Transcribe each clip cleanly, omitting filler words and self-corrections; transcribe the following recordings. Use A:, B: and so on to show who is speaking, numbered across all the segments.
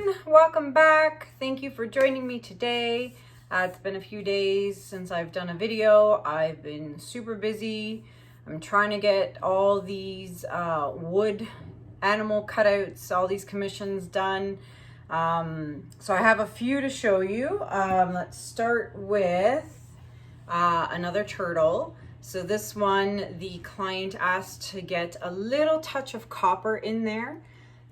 A: everyone, welcome back. Thank you for joining me today. It's been a few days since I've done a video. I've been super busy. I'm trying to get all these wood animal cutouts, all these commissions done. So I have a few to show you. Let's start with another turtle. So this one, the client asked to get a little touch of copper in there.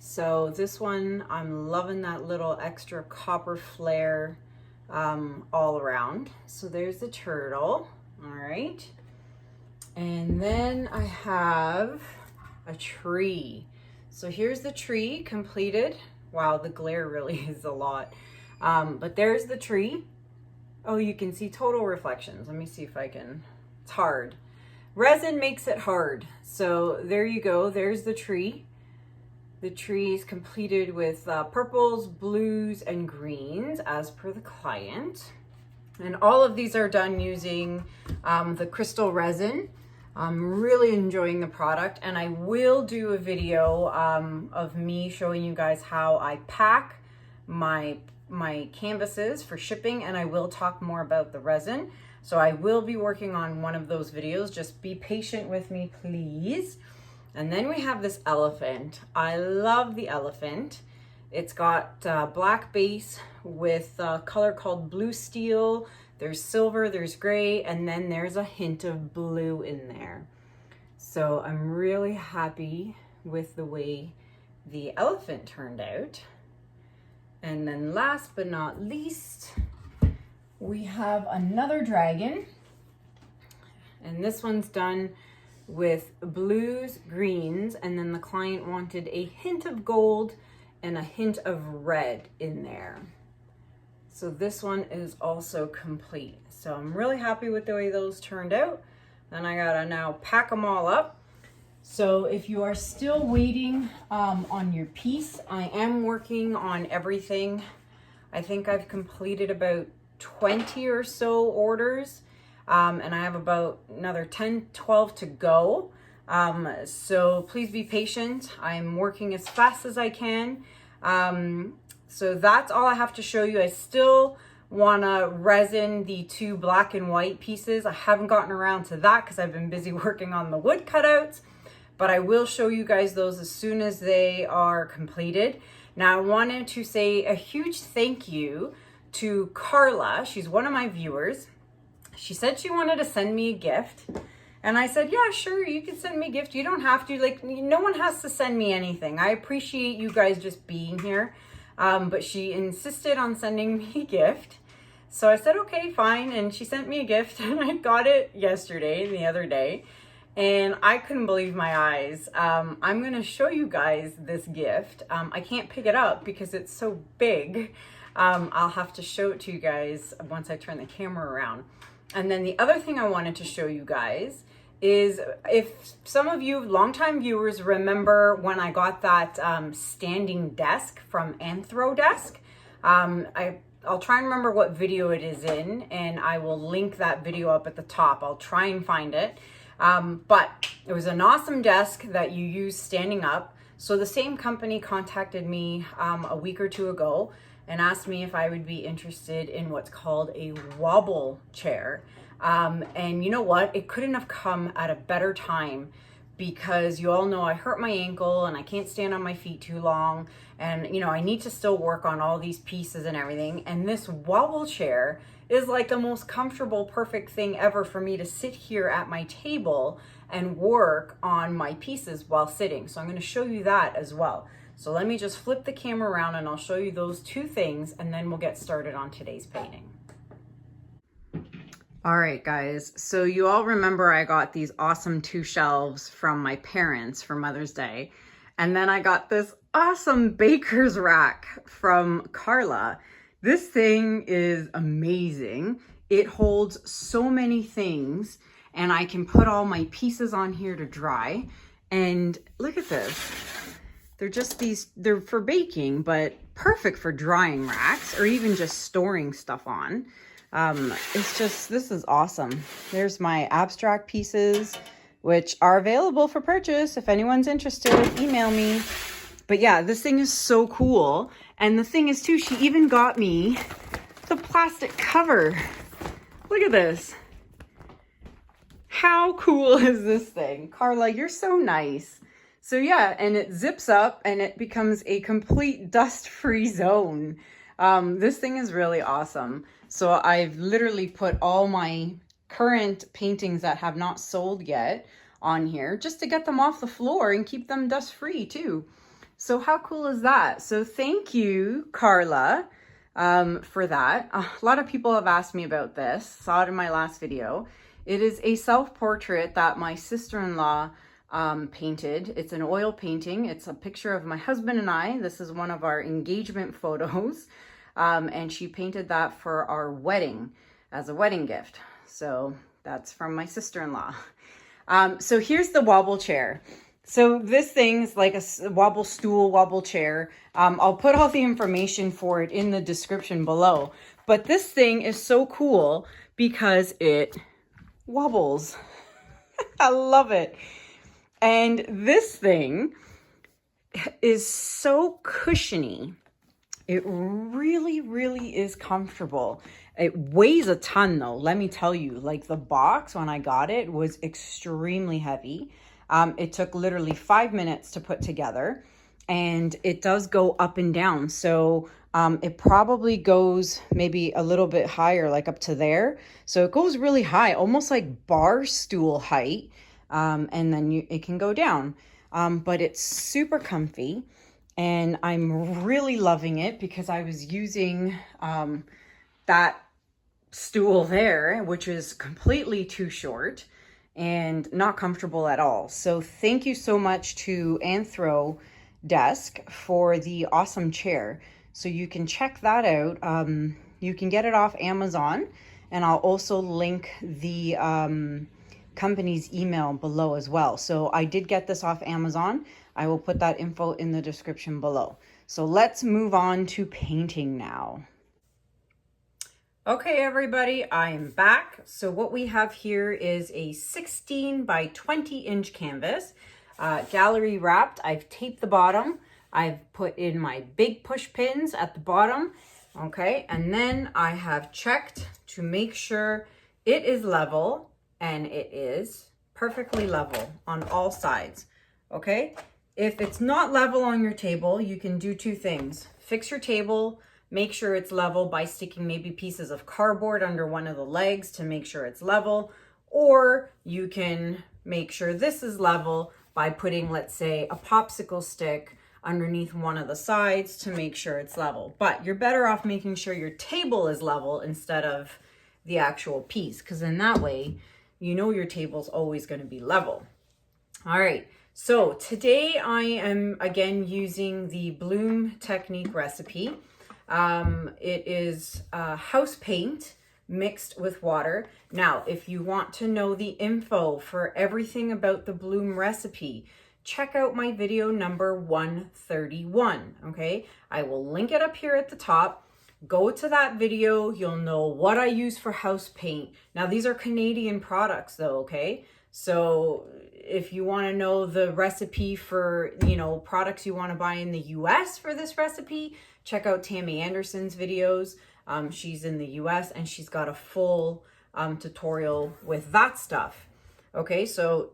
A: So this one, I'm loving that little extra copper flare all around. So there's the turtle, all right. And then I have a tree. So here's the tree completed. Wow, the glare really is a lot. But there's the tree. Oh, you can see total reflections. Let me see if I can, it's hard. Resin makes it hard. So there you go, there's the tree. The tree is completed with purples, blues, and greens as per the client. And all of these are done using the crystal resin. I'm really enjoying the product, and I will do a video of me showing you guys how I pack my canvases for shipping, and I will talk more about the resin. So I will be working on one of those videos. Just be patient with me, please. And then we have this elephant. I love the elephant. It's got black base with a color called blue steel. There's silver, there's gray, and then there's a hint of blue in there. So I'm really happy with the way the elephant turned out. And then last but not least, we have another dragon. And this one's done with blues, greens, and then the client wanted a hint of gold and a hint of red in there. So this one is also complete. So I'm really happy with the way those turned out. Then I gotta now pack them all up. So if you are still waiting on your piece, I am working on everything. I think I've completed about 20 or so orders. And I have about another 10, 12 to go. So please be patient. I'm working as fast as I can. So that's all I have to show you. I still want to resin the two black and white pieces. I haven't gotten around to that because I've been busy working on the wood cutouts, but I will show you guys those as soon as they are completed. Now I wanted to say a huge thank you to Carla. She's one of my viewers. She said she wanted to send me a gift. And I said, yeah, sure, you can send me a gift. You don't have to, like, no one has to send me anything. I appreciate you guys just being here. But she insisted on sending me a gift. So I said, okay, fine. And she sent me a gift and I got it yesterday, the other day. And I couldn't believe my eyes. I'm gonna show you guys this gift. I can't pick it up because it's so big. I'll have to show it to you guys once I turn the camera around. And then the other thing I wanted to show you guys is, if some of you longtime viewers remember when I got that standing desk from Anthrodesk, I'll try and remember what video it is in, and I will link that video up at the top. I'll try and find it. But it was an awesome desk that you use standing up. So the same company contacted me a week or two ago and asked me if I would be interested in what's called a wobble chair. And you know what? It couldn't have come at a better time, because you all know I hurt my ankle and I can't stand on my feet too long. And you know, I need to still work on all these pieces and everything. And this wobble chair is like the most comfortable, perfect thing ever for me to sit here at my table and work on my pieces while sitting. So I'm gonna show you that as well. So let me just flip the camera around and I'll show you those two things, and then we'll get started on today's painting. All right, guys. So you all remember I got these awesome 2 shelves from my parents for Mother's Day. And then I got this awesome baker's rack from Carla. This thing is amazing. It holds so many things, and I can put all my pieces on here to dry. And look at this. They're just they're for baking, but perfect for drying racks or even just storing stuff on. This is awesome. There's my abstract pieces, which are available for purchase. If anyone's interested, email me. But yeah, this thing is so cool. And the thing is too, she even got me the plastic cover. Look at this. How cool is this thing? Carla, you're so nice. So yeah, and it zips up and it becomes a complete dust-free zone. This thing is really awesome. So I've literally put all my current paintings that have not sold yet on here just to get them off the floor and keep them dust-free too. So how cool is that? So thank you, Carla, for that. A lot of people have asked me about this, saw it in my last video. It is a self-portrait that my sister-in-law painted. It's an oil painting. It's a picture of my husband and I. This is one of our engagement photos. And she painted that for our wedding as a wedding gift. So that's from my sister-in-law. So here's the wobble chair. So this thing's like a wobble stool, wobble chair. I'll put all the information for it in the description below. But this thing is so cool because it wobbles. I love it. And this thing is so cushiony. It really, really is comfortable. It weighs a ton though, let me tell you. Like the box, when I got it, was extremely heavy. It took literally 5 minutes to put together, and it does go up and down. So it probably goes maybe a little bit higher, like up to there. So it goes really high, almost like bar stool height. And then it can go down. But it's super comfy. And I'm really loving it because I was using that stool there, which is completely too short and not comfortable at all. So thank you so much to Anthrodesk for the awesome chair. So you can check that out. You can get it off Amazon, and I'll also link the company's email below as well. So I did get this off Amazon. I will put that info in the description below. So let's move on to painting now. Okay, everybody, I am back. So what we have here is a 16 by 20 inch canvas, gallery wrapped. I've taped the bottom. I've put in my big push pins at the bottom. Okay, and then I have checked to make sure it is level, and it is perfectly level on all sides. Okay, if it's not level on your table, you can do two things. Fix your table, make sure it's level by sticking maybe pieces of cardboard under one of the legs to make sure it's level, or you can make sure this is level by putting, let's say, a popsicle stick underneath one of the sides to make sure it's level. But you're better off making sure your table is level instead of the actual piece, because in that way, you know your table's always going to be level. All right, so today I am again using the Blum technique recipe. It is house paint mixed with water. Now, if you want to know the info for everything about the Blum recipe, check out my video number 131, okay? I will link it up here at the top. Go to that video, you'll know what I use for house paint. Now, these are Canadian products though, okay? So if you want to know the recipe for, you know, products you want to buy in the US for this recipe, check out Tammy Anderson's videos. She's in the US and she's got a full tutorial with that stuff. Okay, so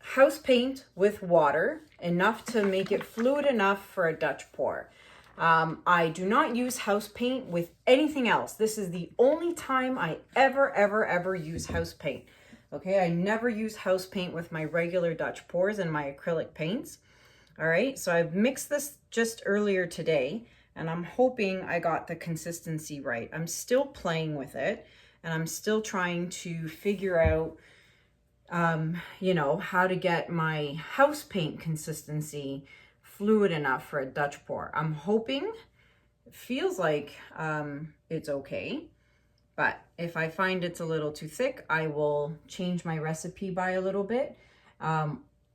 A: house paint with water, enough to make it fluid enough for a Dutch pour. I do not use house paint with anything else. This is the only time I ever use house paint. Okay, I never use house paint with my regular Dutch pours and my acrylic paints. All right, so I've mixed this just earlier today, and I'm hoping I got the consistency right. I'm still playing with it, and I'm still trying to figure out, you know, how to get my house paint consistency fluid enough for a Dutch pour. I'm hoping, it feels like it's okay, but if I find it's a little too thick, I will change my recipe by a little bit.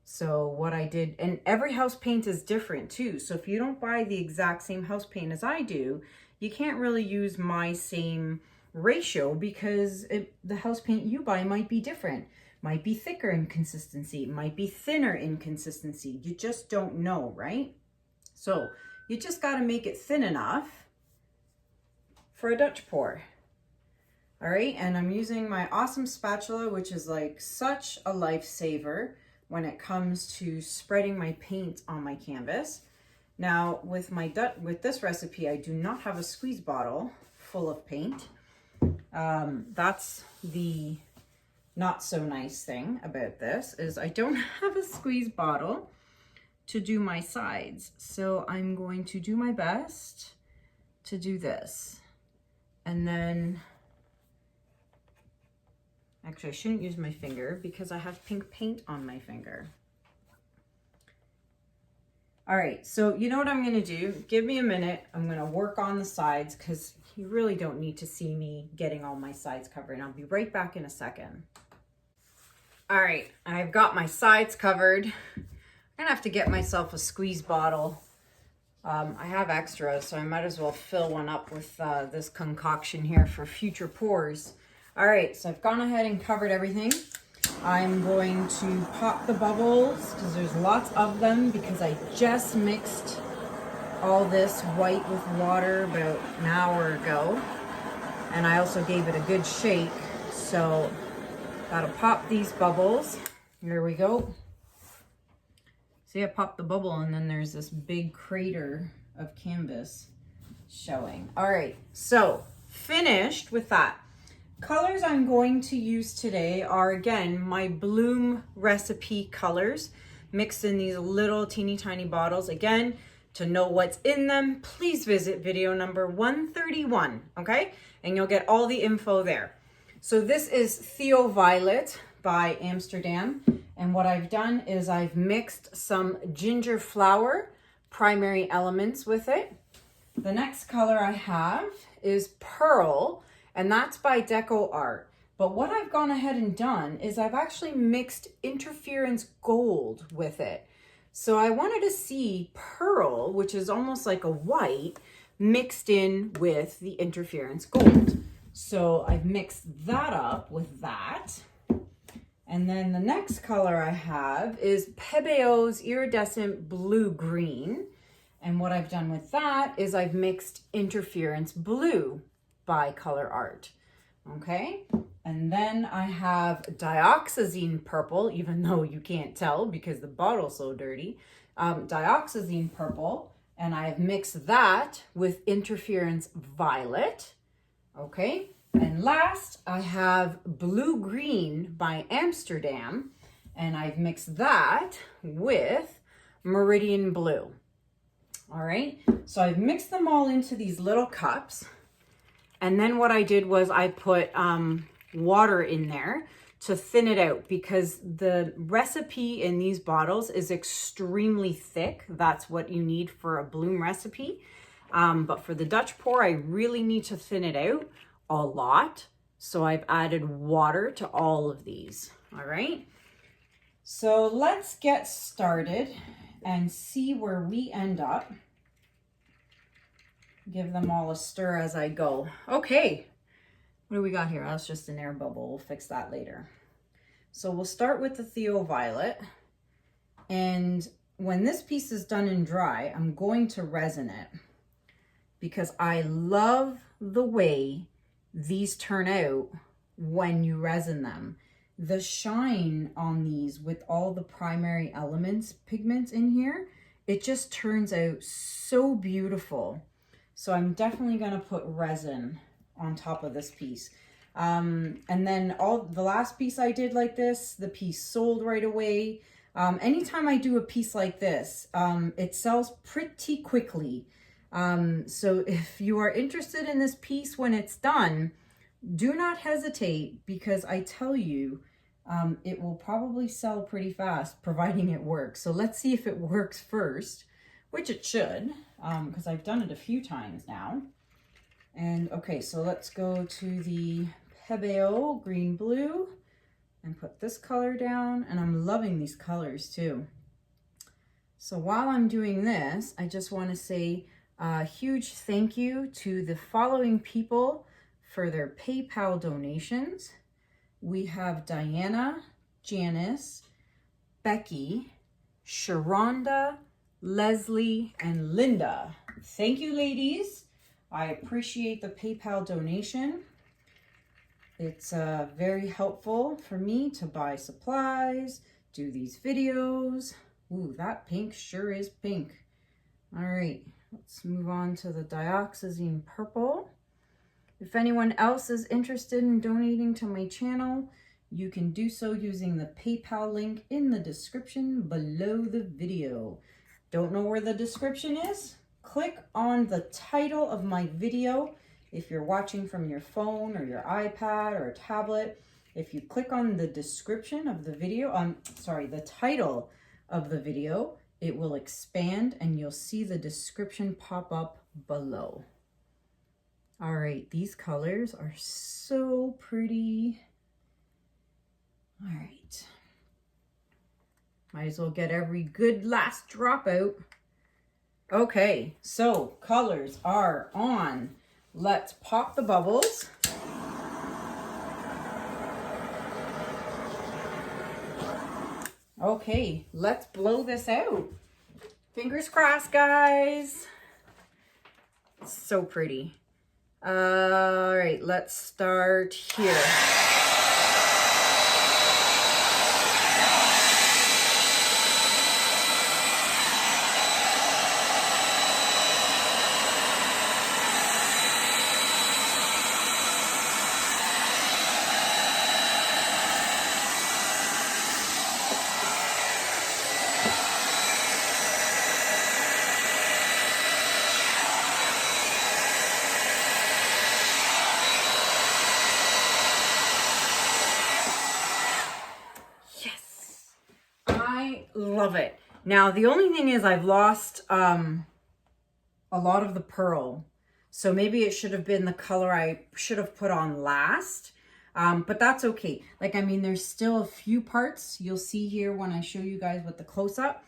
A: So what I did, and every house paint is different too. So if you don't buy the exact same house paint as I do, you can't really use my same ratio because the house paint you buy might be different. Might be thicker in consistency, might be thinner in consistency. You just don't know, right? So you just got to make it thin enough for a Dutch pour. All right, and I'm using my awesome spatula, which is like such a lifesaver when it comes to spreading my paint on my canvas. Now with this recipe, I do not have a squeeze bottle full of paint. That's the not so nice thing about this, is I don't have a squeeze bottle to do my sides. So I'm going to do my best to do this. And then, actually I shouldn't use my finger because I have pink paint on my finger. All right, so you know what I'm gonna do? Give me a minute. I'm gonna work on the sides because you really don't need to see me getting all my sides covered. And I'll be right back in a second. All right, I've got my sides covered. I'm gonna have to get myself a squeeze bottle. I have extras, so I might as well fill one up with this concoction here for future pours. All right, so I've gone ahead and covered everything. I'm going to pop the bubbles because there's lots of them, because I just mixed all this white with water about an hour ago. And I also gave it a good shake. So gotta pop these bubbles. Here we go. See, I popped the bubble and then there's this big crater of canvas showing. All right, so finished with that. Colors I'm going to use today are, again, my Blum recipe colors mixed in these little teeny tiny bottles. Again, to know what's in them, please visit video number 131, okay? And you'll get all the info there. So this is Thio Violet by Amsterdam. And what I've done is I've mixed some ginger flower primary elements with it. The next color I have is Pearl, and that's by DecoArt. But what I've gone ahead and done is I've actually mixed Interference Gold with it. So I wanted to see Pearl, which is almost like a white, mixed in with the Interference Gold. So I've mixed that up with that. And then the next color I have is Pebeo's Iridescent Blue Green. And what I've done with that is I've mixed Interference Blue by ColorArt. Okay, and then I have Dioxazine Purple, even though you can't tell because the bottle's so dirty. Dioxazine Purple, and I have mixed that with Interference Violet. Okay, and last I have Blue Green by Amsterdam, and I've mixed that with Meridian Blue. All right, so I've mixed them all into these little cups. And then what I did was I put water in there to thin it out, because the recipe in these bottles is extremely thick. That's what you need for a Blum recipe. But for the Dutch pour, I really need to thin it out a lot. So I've added water to all of these. All right. So let's get started and see where we end up. Give them all a stir as I go. Okay, what do we got here? That's just an air bubble. We'll fix that later. So we'll start with the Thio Violet. And when this piece is done and dry, I'm going to resin it, because I love the way these turn out when you resin them. The shine on these with all the primary elements, pigments in here, it just turns out so beautiful. So I'm definitely going to put resin on top of this piece. And then the last piece I did like this, the piece sold right away. Anytime I do a piece like this, it sells pretty quickly. So if you are interested in this piece when it's done, do not hesitate, because I tell you, it will probably sell pretty fast, providing it works. So let's see if it works first, which it should, because I've done it a few times now. And okay, so let's go to the Pebeo Green Blue and put this color down. And I'm loving these colors too. So while I'm doing this, I just want to say a huge thank you to the following people for their PayPal donations. We have Diana, Janice, Becky, Sharonda, Leslie, and Linda. Thank you, ladies. I appreciate the PayPal donation. It's very helpful for me to buy supplies, do these videos. Ooh, that pink sure is pink. All right, let's move on to the Dioxazine purple. If anyone else is interested in donating to my channel, you can do so using the PayPal link in the description below the video. Don't know where the description is? Click on the title of my video. If you're watching from your phone or your iPad or a tablet, if you click on the description of the video, the title of the video, it will expand and you'll see the description pop up below. All right, these colors are so pretty. All right. Might as well get every good last drop out. Okay, so colors are on. Let's pop the bubbles. Okay, let's blow this out. Fingers crossed, guys. It's so pretty. All right, let's start here. Love it. Now, the only thing is I've lost a lot of the pearl. So maybe it should have been the color I should have put on last. But that's okay. Like, I mean, there's still a few parts you'll see here when I show you guys with the close-up.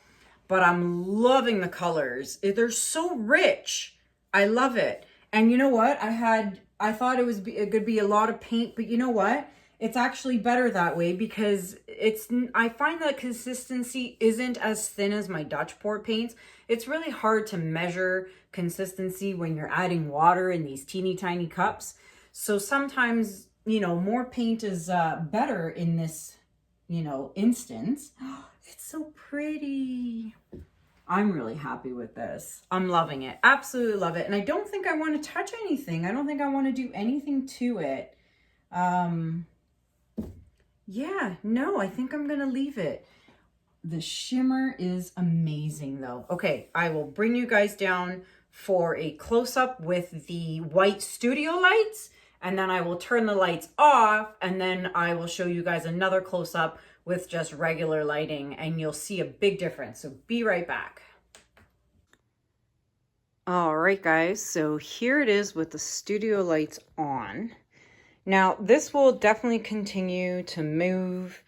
A: But I'm loving the colors. They're so rich. I love it. And you know what? I thought it could be a lot of paint, but you know what? It's actually better that way because I find that consistency isn't as thin as my Dutch pour paints. It's really hard to measure consistency when you're adding water in these teeny tiny cups. So sometimes, you know, more paint is better in this, you know, instance. It's so pretty. I'm really happy with this. I'm loving it. Absolutely love it. And I don't think I want to touch anything. I don't think I want to do anything to it. Yeah, no, I think I'm going to leave it. The shimmer is amazing though. Okay, I will bring you guys down for a close-up with the white studio lights, and then I will turn the lights off, and then I will show you guys another close-up with just regular lighting, and you'll see a big difference. So be right back. All right, guys, so here it is with the studio lights on. Now, this will definitely continue to move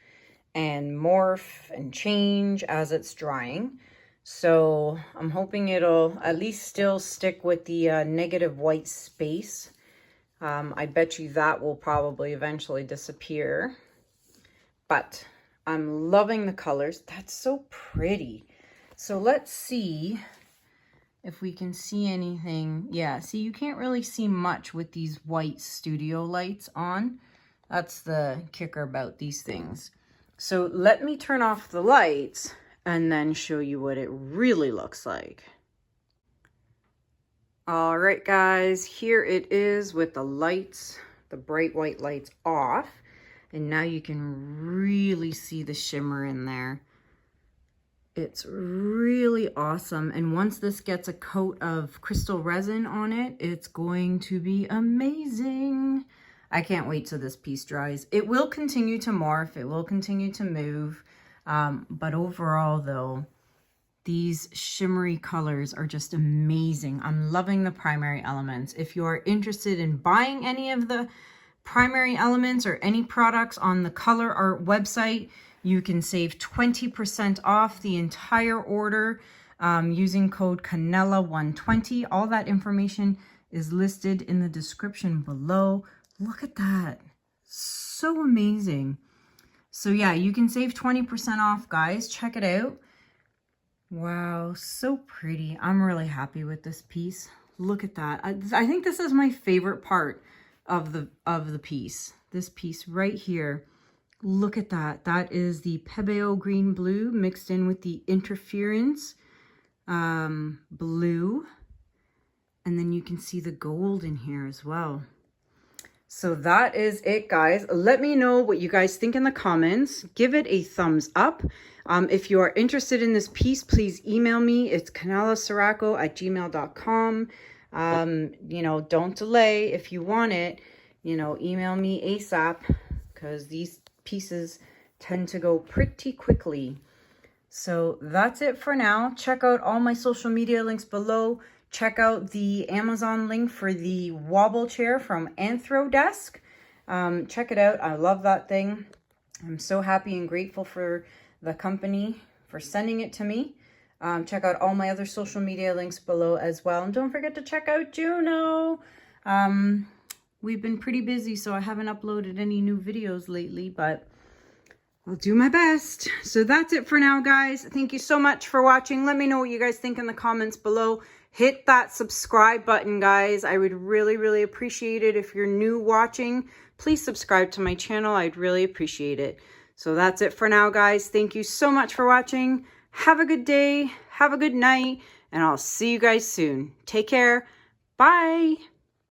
A: and morph and change as it's drying. So I'm hoping it'll at least still stick with the negative white space. I bet you that will probably eventually disappear. But I'm loving the colors. That's so pretty. So let's see if we can see anything. Yeah, see, you can't really see much with these white studio lights on. That's the kicker about these things. So let me turn off the lights and then show you what it really looks like. All right, guys, here it is with the lights, the bright white lights off. And now you can really see the shimmer in there. It's really awesome. And once this gets a coat of crystal resin on it, it's going to be amazing. I can't wait till this piece dries. It will continue to morph. It will continue to move. But overall, though, these shimmery colors are just amazing. I'm loving the primary elements. If you are interested in buying any of the primary elements or any products on the Color Art website, you can save 20% off the entire order using code Kanella120. All that information is listed in the description below. Look at that. So amazing. So yeah, you can save 20% off, guys. Check it out. Wow, so pretty. I'm really happy with this piece. Look at that. I think this is my favorite part of the piece. This piece right here. Look at that. That is the Pebeo green blue mixed in with the interference blue. And then you can see the gold in here as well. So that is it, guys. Let me know what you guys think in the comments. Give it a thumbs up. If you are interested in this piece, please email me. It's kanellaciraco@gmail.com. You know, don't delay. If you want it, you know, email me ASAP, because these pieces tend to go pretty quickly. So that's it for now. Check out all my social media links below. Check out the Amazon link for the Wobble chair from Anthrodesk. Check it out. I love that thing. I'm so happy and grateful for the company for sending it to me. Check out all my other social media links below as well. And don't forget to check out Juno. We've been pretty busy, so I haven't uploaded any new videos lately, but I'll do my best. So that's it for now, guys. Thank you so much for watching. Let me know what you guys think in the comments below. Hit that subscribe button, guys. I would really, really appreciate it. If you're new watching, please subscribe to my channel. I'd really appreciate it. So that's it for now, guys. Thank you so much for watching. Have a good day. Have a good night. And I'll see you guys soon. Take care. Bye.